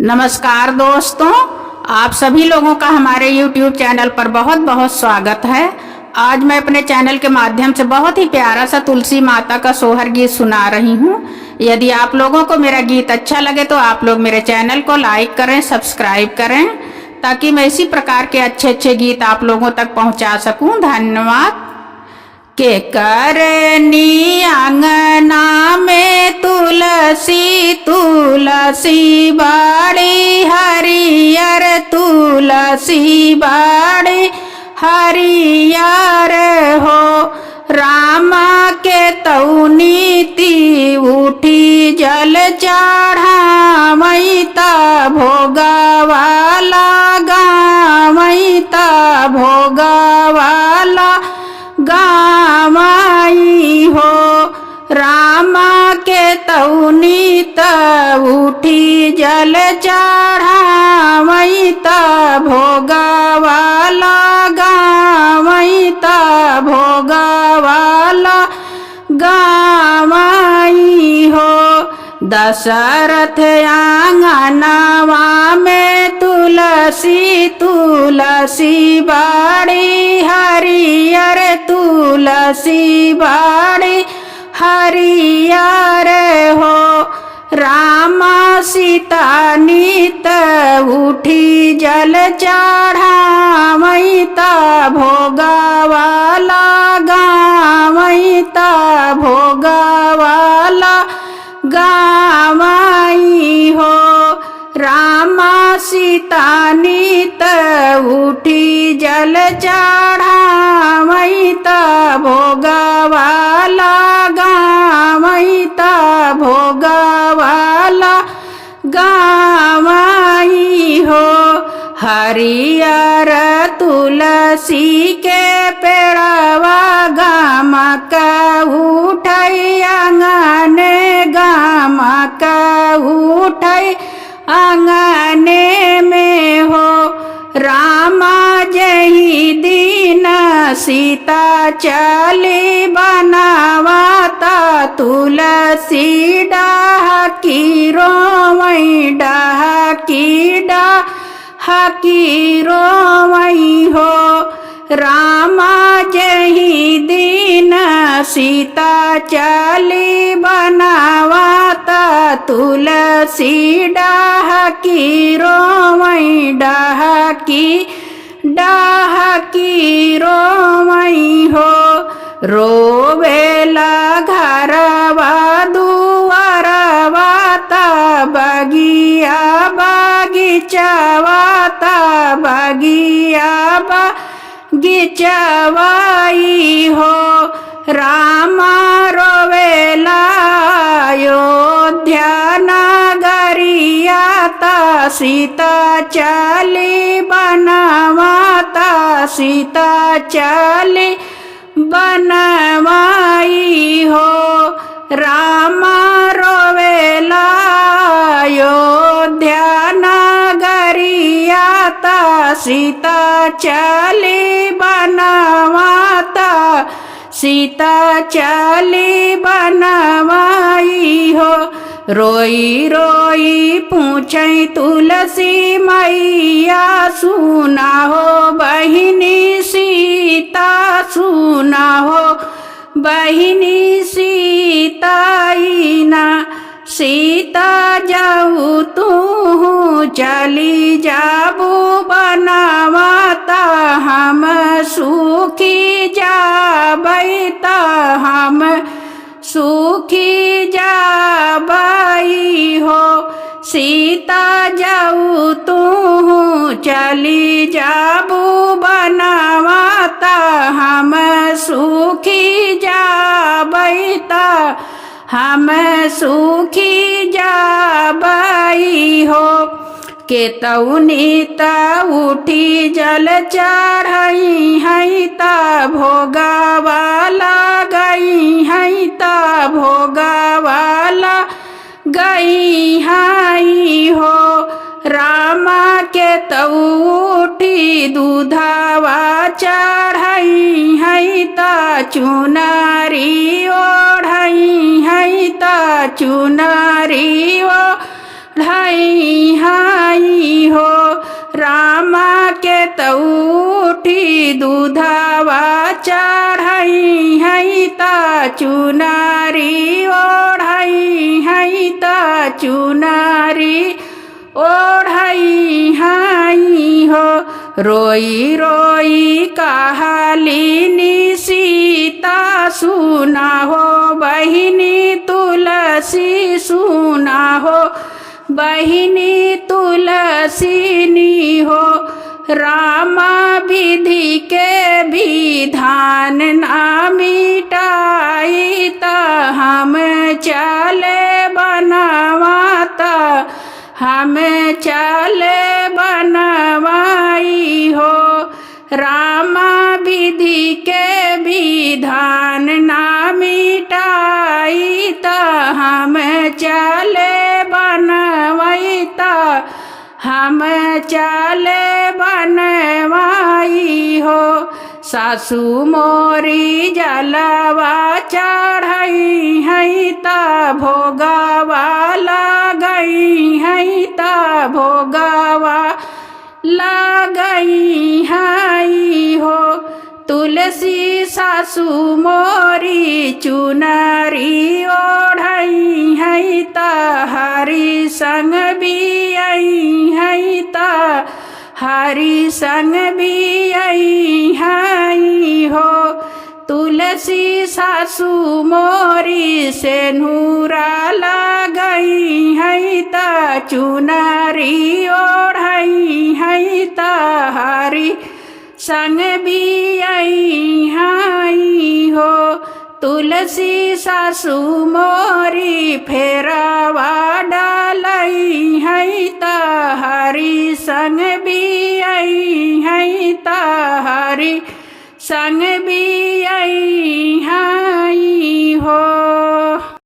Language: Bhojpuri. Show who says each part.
Speaker 1: नमस्कार दोस्तों, आप सभी लोगों का हमारे YouTube चैनल पर बहुत बहुत स्वागत है। आज मैं अपने चैनल के माध्यम से बहुत ही प्यारा सा तुलसी माता का सोहर गीत सुना रही हूँ। यदि आप लोगों को मेरा गीत अच्छा लगे तो आप लोग मेरे चैनल को लाइक करें, सब्सक्राइब करें, ताकि मैं इसी प्रकार के अच्छे अच्छे गीत आप लोगों तक पहुँचा सकूँ। धन्यवाद। के करनी आंगना में तुलसी तुलसी बाड़ी, हरियर तुलसी बाड़ी हरियर हो। रामा के तौनीति उठी जल चढ़ावैता, भोगवाला गावैता, भोगवाला गावाई हो। रामा के तौनीत उठी जल चढ़ावैता, भोगवाला गावैता, भोगवाला गावाई हो। दशरथ आंगनवा में तुलसी तुलसी बाड़ी, हरियर तुलसी बाड़ी हरियर हो। रामा सीता नीत उठी जल चढ़ावैता, भोगवाला गावैता, भोगवाला गावाई हो। रामा सीता नीत उठी जल चढ़ावैता, भोगवाला गावैता, भोगवाला गावाई हो। हरियर तुलसी के पेड़वा गामक उठै आंगने, गामक उठै आंगने में हो। रामा जही दिन सीता चली बनावता, तुलसी डहकी रोवै, डहकी डहकी रोवै हो। रामा जही दिन सीता चली बनावता, तुलसी डहकी रोवै, डहकी डहकी रोवै हो। रोवेला घरवा दुआरवा ता, बगिया बगीचवाता, बगिया बगीचवाई हो। रामा रोवेला अयोध्या नगरिया ता, सीता चली बनवाता, सीता चली बनवाई हो। रामा रोवेला अयोध्या नगरिया ता, सीता चली बनवाता, सीता चली बनवाई हो। रोई रोई पूछै तुलसी मैया, सुना हो बहिनी सीता, सुना हो बहिनी सीता ना। सीता जाऊ तू चली जाबू बनवाता, हम सुखी जाबैता, हम सुखी जाबाई हो। सीता जाऊ तू चली जाबू बनवाता, हम सुखी जाबैता, हम सुखी जाबाई हो। के तौनीत उठी जल चढ़ई है ता, भोगवाला गई है ता, भोगवाला गई है हो। रामा के तौठी दूधवा चढ़ई है ता, चुनरी ओढ़ई है ता, चुनरी ओढ़ई है चढ़ई है ता चुनरी ओढ़ई है ता चुनरी ओढ़ई हाई हो। रोई रोई कहलिनी सीता सुना हो बहिनी तुलसी सुना हो बहिनी तुलसीनी हो। राम विधि के विधान ना मिटाई ता हम चले बनवाता हम चले बनवाई हो। राम विधि के विधान ना मिटाई ता हम चले बनवाई ता हम चले बनवाई हो। सासू मोरी जलवा चढ़ई है ता भोगवा लगई है ता भोगवा लगई है हो। तुलसी सासू मोरी चुनरी ओढ़ई है ता हरि संग बियई है ता हरि संग बियई है हो। तुलसी सासू मोरी सेनुरा लगई है ता चुनरी ओढ़ई है ता हरि संग बियई है हो। तुलसी सासू मोरी फेरवा डालई है ता हरि संग बियई है ता हरि संग बियई